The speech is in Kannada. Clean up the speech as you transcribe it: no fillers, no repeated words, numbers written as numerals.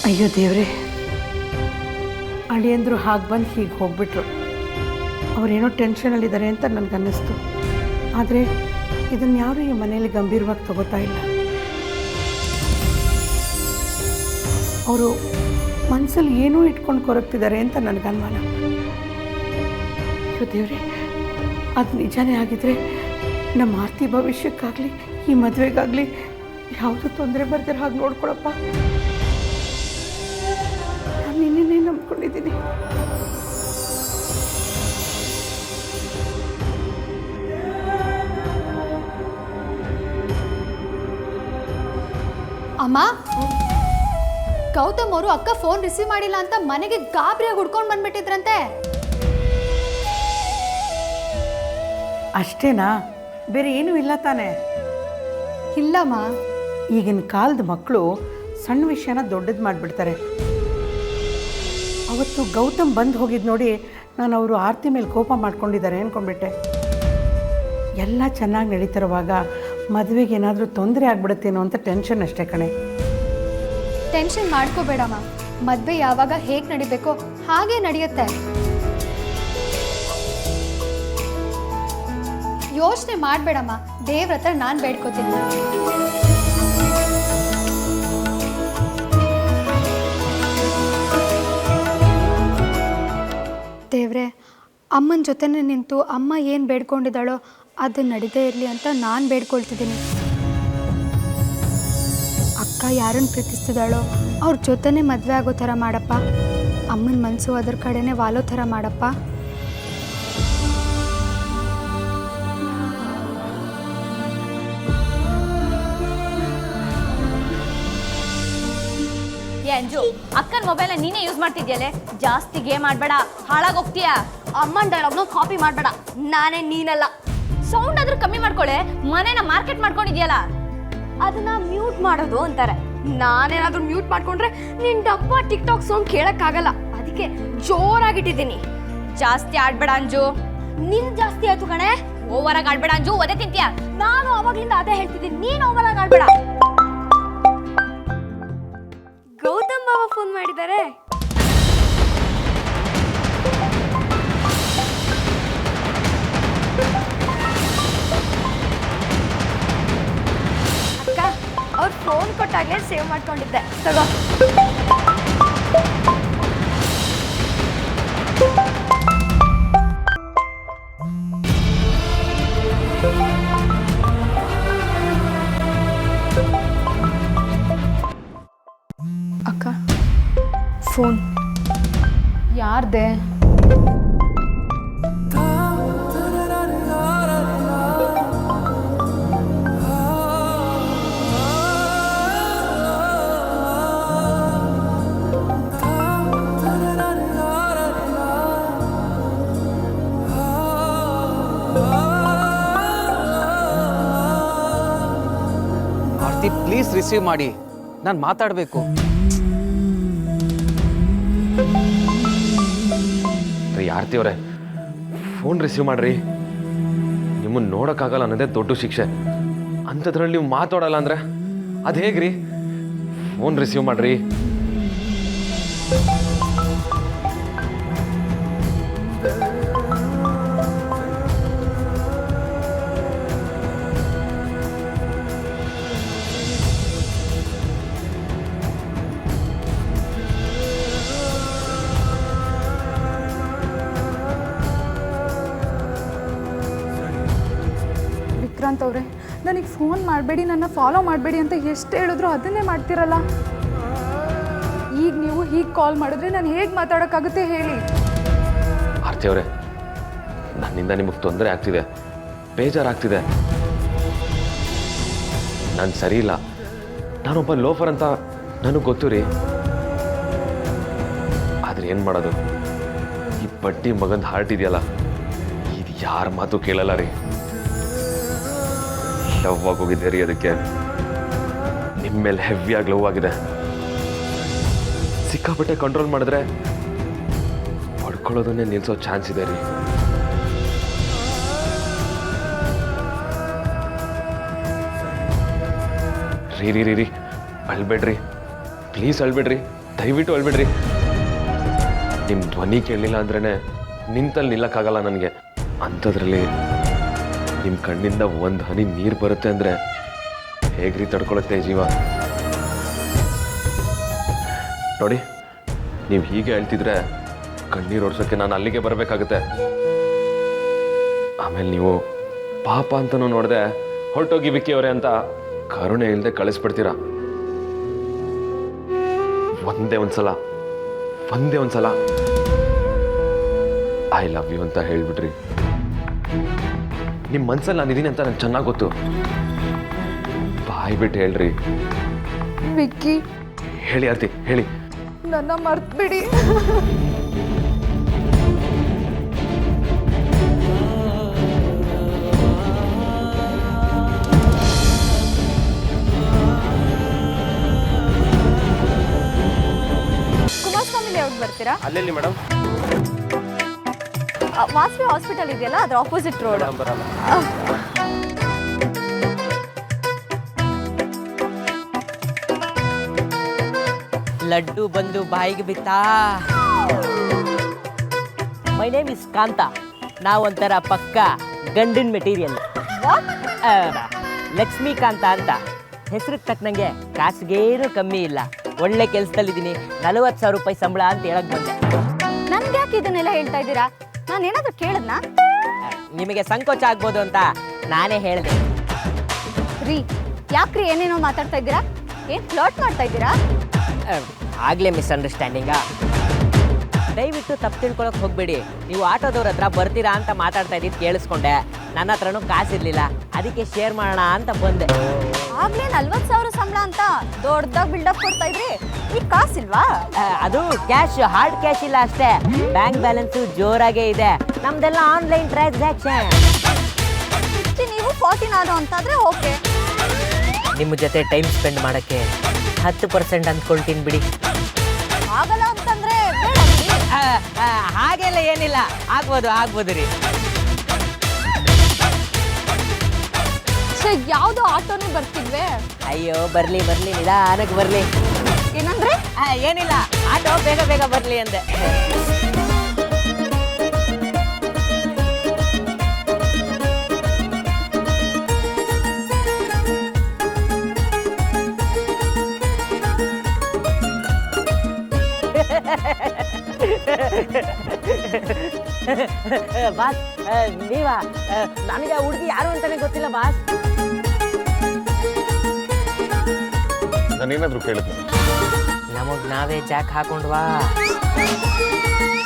ಅಯ್ಯೋ ದೇವ್ರೆ, ಅಳಿಯಂದ್ರು ಹಾಗೆ ಬಂದು ಹೀಗೆ ಹೋಗ್ಬಿಟ್ರು. ಅವರೇನೋ ಟೆನ್ಷನಲ್ಲಿದ್ದಾರೆ ಅಂತ ನನಗನ್ನಿಸ್ತು. ಆದರೆ ಇದನ್ನು ಯಾರೂ ಈ ಮನೆಯಲ್ಲಿ ಗಂಭೀರವಾಗಿ ತಗೋತಾ ಇಲ್ಲ. ಅವರು ಮನಸ್ಸಲ್ಲಿ ಏನೂ ಇಟ್ಕೊಂಡು ಕೊರಗ್ತಿದ್ದಾರೆ ಅಂತ ನನಗನ್ಮಾನ. ಅಯ್ಯೋ ದೇವ್ರೆ, ಅದು ನಿಜಾನೇ ಆಗಿದ್ರೆ ನಮ್ಮ ಆರ್ತಿ ಭವಿಷ್ಯಕ್ಕಾಗಲಿ ಈ ಮದುವೆಗಾಗಲಿ ಯಾವುದೂ ತೊಂದರೆ ಬರ್ದಿರೋ ಹಾಗೆ ನೋಡ್ಕೊಳಪ್ಪ. ನಾನು ನಿನ್ನೆ ನಂಬ್ಕೊಂಡಿದ್ದೀನಿ. ಅಮ್ಮ, ಗೌತಮ್ ಅವರು ಅಕ್ಕ ಫೋನ್ ರಿಸೀವ್ ಮಾಡಿಲ್ಲ ಅಂತ ಮನೆಗೆ ಗಾಬರಿಯಾಗಿ ಹುಡ್ಕೊಂಡು ಬಂದ್ಬಿಟ್ಟಿದ್ರಂತೆ. ಅಷ್ಟೇನಾ? ಬೇರೆ ಏನೂ ಇಲ್ಲ ತಾನೇ? ಇಲ್ಲಮ್ಮ. ಈಗಿನ ಕಾಲದ ಮಕ್ಕಳು ಸಣ್ಣ ವಿಷಯನ ದೊಡ್ಡದು ಮಾಡಿಬಿಡ್ತಾರೆ. ಅವತ್ತು ಗೌತಮ್ ಬಂದು ಹೋಗಿದ್ದು ನೋಡಿ ನಾನು ಅವರು ಆರ್ತಿ ಮೇಲೆ ಕೋಪ ಮಾಡ್ಕೊಂಡಿದ್ದಾರೆ ಅಂದ್ಕೊಂಡ್ಬಿಟ್ಟೆ. ಎಲ್ಲ ಚೆನ್ನಾಗಿ ನಡೀತಿರುವಾಗ ಮದುವೆಗೆ ಏನಾದರೂ ತೊಂದರೆ ಆಗ್ಬಿಡುತ್ತೇನೋ ಅಂತ ಟೆನ್ಷನ್ ಅಷ್ಟೇ ಕಣೆ. ಟೆನ್ಷನ್ ಮಾಡ್ಕೋಬೇಡಮ್ಮ. ಮದುವೆ ಯಾವಾಗ ಹೇಗೆ ನಡಿಬೇಕೋ ಹಾಗೆ ನಡೆಯುತ್ತೆ. ಯೋಚನೆ ಮಾಡಬೇಡಮ್ಮ. ದೇವ್ರ ಹತ್ರ ನಾನು ಬೇಡ್ಕೋತೀನಿ. ದೇವ್ರೆ, ಅಮ್ಮನ ಜೊತೆನೇ ನಿಂತು ಅಮ್ಮ ಏನು ಬೇಡ್ಕೊಂಡಿದ್ದಾಳೋ ಅದು ನಡೀದೇ ಇರಲಿ ಅಂತ ನಾನು ಬೇಡ್ಕೊಳ್ತಿದ್ದೀನಿ. ಅಕ್ಕ ಯಾರನ್ನು ಪ್ರೀತಿಸ್ತಿದ್ದಾಳೋ ಅವ್ರ ಜೊತೆನೇ ಮದುವೆ ಆಗೋ ಥರ ಮಾಡಪ್ಪ. ಅಮ್ಮನ ಮನಸ್ಸು ಅದ್ರ ಕಡೆನೇ ವಾಲೋ ಥರ ಮಾಡಪ್ಪ. ಅಂಜು, ಅಕ್ಕನ ಮೊಬೈಲ್ನ ನೀನೇ ಯೂಸ್ ಮಾಡ್ತಿದ್ಯಲ್ಲೇ. ಜಾಸ್ತಿ ಗೇಮ್ ಆಡ್ಬೇಡ, ಹಾಳಾಗೋಗ್ತೀಯಾ. ಅಮ್ಮನ ಡೈಲಾಗ್ನ ಕಾಪಿ ಮಾಡಬೇಡ. ನಾನೇ ನೀನಲ್ಲ. ಸೌಂಡ್ ಆದ್ರೂ ಕಮ್ಮಿ ಮಾಡ್ಕೊಳ್ಳೆ. ಮನೇನ ಮಾರ್ಕೆಟ್ ಮಾಡ್ಕೊಂಡಿದ್ಯಲ್ಲ, ಅದನ್ನ ಮ್ಯೂಟ್ ಮಾಡೋದು ಅಂತಾರೆ. ನಾನೇನಾದ್ರೂ ಮ್ಯೂಟ್ ಮಾಡ್ಕೊಂಡ್ರೆ ನಿನ್ ಡಬ್ಬ ಟಿಕ್ಟಾಕ್ ಸೌಂಡ್ ಕೇಳಕ್ಕಾಗಲ್ಲ. ಅದಕ್ಕೆ ಜೋರಾಗಿಟ್ಟಿದ್ದೀನಿ. ಜಾಸ್ತಿ ಆಡ್ಬೇಡ ಅಂಜು. ನಿನ್ ಜಾಸ್ತಿ ಆಯ್ತು ಕಣೆ. ಓವರ್ ಆಗಿ ಆಡ್ಬೇಡ ಅಂಜು, ಒದೆ ತಿಂತೀಯ. ನಾನು ಅವಾಗ್ಲಿಂದ ಅದೇ ಹೇಳ್ತಿದ್ದೀನಿ, ನೀನ್ ಓವರ್ ಆಗಿ ಆಡ್ಬೇಡ. ಗೌತಮ್ ಬಾಬಾ ಫೋನ್ ಮಾಡಿದ್ದಾರೆ. ಅಕ್ಕ, ಅವ್ರು ಫೋನ್ ಕೊಟ್ಟಾಗಲೇ ಸೇವ್ ಮಾಡ್ಕೊಂಡಿದ್ದೆ, ತಗೋ. ಅಕ್ಕ, ಫೋನ್ ಯಾರ್ದೆ? ಆರ್ತಿ, ಪ್ಲೀಸ್ ರಿಸೀವ್ ಮಾಡಿ, ನಾನು ಮಾತಾಡಬೇಕು. ಆರ್ತಿ ಅವರೇ, ಫೋನ್ ರಿಸೀವ್ ಮಾಡ್ರಿ. ನಿಮ್ಮನ್ನು ನೋಡೋಕ್ಕಾಗಲ್ಲ ಅನ್ನೋದೇ ದೊಡ್ಡ ಶಿಕ್ಷೆ. ಅಂಥದ್ರಲ್ಲಿ ನೀವು ಮಾತಾಡಲ್ಲ ಅಂದರೆ ಅದು ಹೇಗ್ರಿ? ಫೋನ್ ರಿಸೀವ್ ಮಾಡ್ರಿ. ವಿಕ್ರಾಂತ್ ಅವರೇ, ನನಗೆ ಫೋನ್ ಮಾಡಬೇಡಿ, ನನ್ನ ಫಾಲೋ ಮಾಡಬೇಡಿ ಅಂತ ಎಷ್ಟು ಹೇಳಿದ್ರು ಅದನ್ನೇ ಮಾಡ್ತಿರಲ್ಲ. ಈಗ ನೀವು ಹೀಗೆ ಕಾಲ್ ಮಾಡಿದ್ರೆ ನಾನು ಹೇಗೆ ಮಾತಾಡೋಕ್ಕಾಗುತ್ತೆ ಹೇಳಿ? ಆರ್ತಿ ಅವರೇ, ನನ್ನಿಂದ ನಿಮಗೆ ತೊಂದರೆ ಆಗ್ತಿದೆ, ಬೇಜಾರಾಗ್ತಿದೆ. ನಾನು ಸರಿ ಇಲ್ಲ, ನಾನೊಬ್ಬ ಲೋಫರ್ ಅಂತ ನನಗೆ ಗೊತ್ತು ರೀ. ಆದರೆ ಏನು ಮಾಡೋದು, ಈ ಬಡ್ಡಿ ಮಗಂದು ಹಾರ್ಟ್ ಇದೆಯಲ್ಲ, ಇದು ಯಾರ ಮಾತು ಕೇಳಲ್ಲ ರೀ. ಲವ್ ಆಗೋಗಿದೆ ರೀ, ಅದಕ್ಕೆ ನಿಮ್ಮ ಮೇಲೆ ಹೆವಿಯಾಗಿ ಲವ್ ಆಗಿದೆ. ಸಿಕ್ಕಾಪಟ್ಟೆ ಕಂಟ್ರೋಲ್ ಮಾಡಿದ್ರೆ ಪಡ್ಕೊಳ್ಳೋದನ್ನೇ ನಿಲ್ಸೋ ಚಾನ್ಸ್ ಇದೆ ರೀ. ರೀ ಅಳ್ಬೇಡ್ರಿ, ಪ್ಲೀಸ್ ಅಳ್ಬೇಡ್ರಿ. ದಯವಿಟ್ಟು ಹೇಳ್ಬಿಡ್ರಿ. ನಿಮ್ಮ ಧ್ವನಿ ಕೇಳಲಿಲ್ಲ ಅಂದ್ರೇ ನಿಂತಲ್ಲಿ ನಿಲ್ಲಕ್ಕಾಗಲ್ಲ ನನಗೆ. ಅಂಥದ್ರಲ್ಲಿ ನಿಮ್ಮ ಕಣ್ಣಿಂದ ಒಂದು ಹನಿ ನೀರು ಬರುತ್ತೆ ಅಂದರೆ ಹೇಗ್ರಿ ತಡ್ಕೊಳುತ್ತೆ ಜೀವ. ನೋಡಿ, ನೀವು ಹೀಗೆ ಹೇಳ್ತಿದ್ರೆ ಕಣ್ಣೀರು ಓಡಿಸೋಕ್ಕೆ ನಾನು ಅಲ್ಲಿಗೆ ಬರಬೇಕಾಗುತ್ತೆ. ಆಮೇಲೆ ನೀವು ಪಾಪ ಅಂತನೂ ನೋಡಿದೆ ಹೊರಟೋಗಿ ವಿಕ್ಕಿಯವರೇ ಅಂತ ಕರುಣೆ ಇಲ್ಲದೆ ಕಳಿಸ್ಬಿಡ್ತೀರ. ಒಂದೇ ಒಂದ್ಸಲ ಐ ಲವ್ ಯು ಅಂತ ಹೇಳ್ಬಿಡ್ರಿ. ನಿಮ್ಮ ಮನ್ಸಲ್ಲಿ ನಾನಿದ್ದೀನಿ ಅಂತ ನಂಗೆ ಚೆನ್ನಾಗಿ ಗೊತ್ತು. ಬಾಯ್ ಬಿಟ್ಟು ಹೇಳ್ರಿ. ವಿಕ್ಕಿ, ಹೇಳಿ ಆರ್ತಿ, ಹೇಳಿ. ನನ್ನ ಮರ್ತ್ಬಿಡಿ. ಕುಮಾರಸ್ವಾಮಿ ಲೇಔಟ್ ಬರ್ತೀರಾ? ಅಲ್ಲೆಲ್ಲಿ ಮೇಡಮ್? ವಾಸವಿ ಹಾಸ್ಪಿಟಲ್ ಇದೆಯಲ್ಲ, ಅದ್ರ ಆಪೋಸಿಟ್ ರೋಡ್. ಲಡ್ಡು ಬಂದು ಬಾಯಿಗೆ ಬಿತ್ತಾ. ಮೈ ನೇಮ್ ಇಸ್ ಕಾಂತ. ನಾವೊಂಥರ ಪಕ್ಕ ಗಂಡಿನ ಮೆಟೀರಿಯಲ್. ಲಕ್ಷ್ಮೀಕಾಂತ ಅಂತ ಹೆಸರಿಗೆ ತಕ್ಕನಂಗೆ ಕಾಸಿಗೇನು ಕಮ್ಮಿ ಇಲ್ಲ. ಒಳ್ಳೆ ಕೆಲಸದಲ್ಲಿದ್ದೀನಿ. 40,000 ರೂಪಾಯಿ ಸಂಬಳ ಅಂತ ಹೇಳಕ್ ಬಂದೆ. ನನ್ಗೆ ಯಾಕೆ ಇದನ್ನೆಲ್ಲ ಹೇಳ್ತಾ ಇದ್ದೀರಾ? ನಾನು ಏನಾದರೂ ಕೇಳಿದ್ನಾ? ನಿಮಗೆ ಸಂಕೋಚ ಆಗ್ಬೋದು ಅಂತ ನಾನೇ ಹೇಳಿದೆ. ರೀ, ಯಾಕ್ರಿ ಏನೇನೋ ಮಾತಾಡ್ತಾ ಇದ್ದೀರಾ? ಏನು ಫ್ಲರ್ಟ್ ಮಾಡ್ತಾ ಇದ್ದೀರಾ? ಆಗಲೇ ಮಿಸ್ಅಂಡರ್ಸ್ಟ್ಯಾಂಡಿಂಗಾ? ದಯವಿಟ್ಟು ತಪ್ಪು ತಿಳ್ಕೊಳಕ್ಕೆ ಹೋಗಬೇಡಿ. ನೀವು ಆಟೋದವ್ರ ಹತ್ರ ಬರ್ತೀರಾ ಅಂತ ಮಾತಾಡ್ತಾ ಇದ್ದಿದ್ದು ಕೇಳಿಸ್ಕೊಂಡೆ. ನನ್ನ ಹತ್ರನೂ ಕಾಸಿರಲಿಲ್ಲ, ಅದಕ್ಕೆ ಶೇರ್ ಮಾಡೋಣ ಅಂತ ಬಂದೆ. ಆಗ್ಲೇ 40,000 ಸಂಬಳ ಅಂತ ದೊಡ್ಡದಾಗಿ ಬಿಲ್ಡಪ್ ಕೊಡ್ತಾ ಇದ್ರಿ. ಈಗ ಕಾಸಿಲ್ವಾ? ಅದು ಕ್ಯಾಶ್, ಹಾರ್ಡ್ ಕ್ಯಾಶ್ ಇಲ್ಲ ಅಷ್ಟೇ. ಬ್ಯಾಂಕ್ ಬ್ಯಾಲೆನ್ಸು ಜೋರಾಗೇ ಇದೆ. ನಮ್ದೆಲ್ಲ ಆನ್ಲೈನ್ ಟ್ರಾನ್ಸಾಕ್ಷನ್. ನೀವು 40 ನಾನು ಅಂತಾದ್ರೆ ಓಕೆ. ನಿಮ್ಮ ಜೊತೆ ಟೈಮ್ ಸ್ಪೆಂಡ್ ಮಾಡೋಕ್ಕೆ 10% ಅಂದ್ಕೊಳ್ತೀನಿ ಬಿಡಿ. ಆಗಲ್ಲ ಅಂತಂದ್ರೆ ಬೇಡ ಬಿಡಿ. ಹಾಗೆಲ್ಲ ಏನಿಲ್ಲ, ಆಗ್ಬೋದು ರೀ. ಯಾವುದೋ ಆಟೋನೇ ಬರ್ತಿದ್ವೆ. ಅಯ್ಯೋ ಬರ್ಲಿ ನಿಧಾನಕ್ಕೆ ಬರ್ಲಿ. ಏನಂದ್ರೆ? ಏನಿಲ್ಲ, ಆಟೋ ಬೇಗ ಬರ್ಲಿ ಅಂದೆ. ಬಾಸ್, ನೀವಾ? ನನಗೆ ಹುಡುಗಿ ಯಾರು ಅಂತಾನೆ ಗೊತ್ತಿಲ್ಲ ಬಾಸ್. ನಾನೇನಾದರೂ ಕೇಳಿದ್ನ? ನಮಗ್ ನಾವೇ ಜಾಕ್ ಹಾಕೊಂಡ್ವಾ.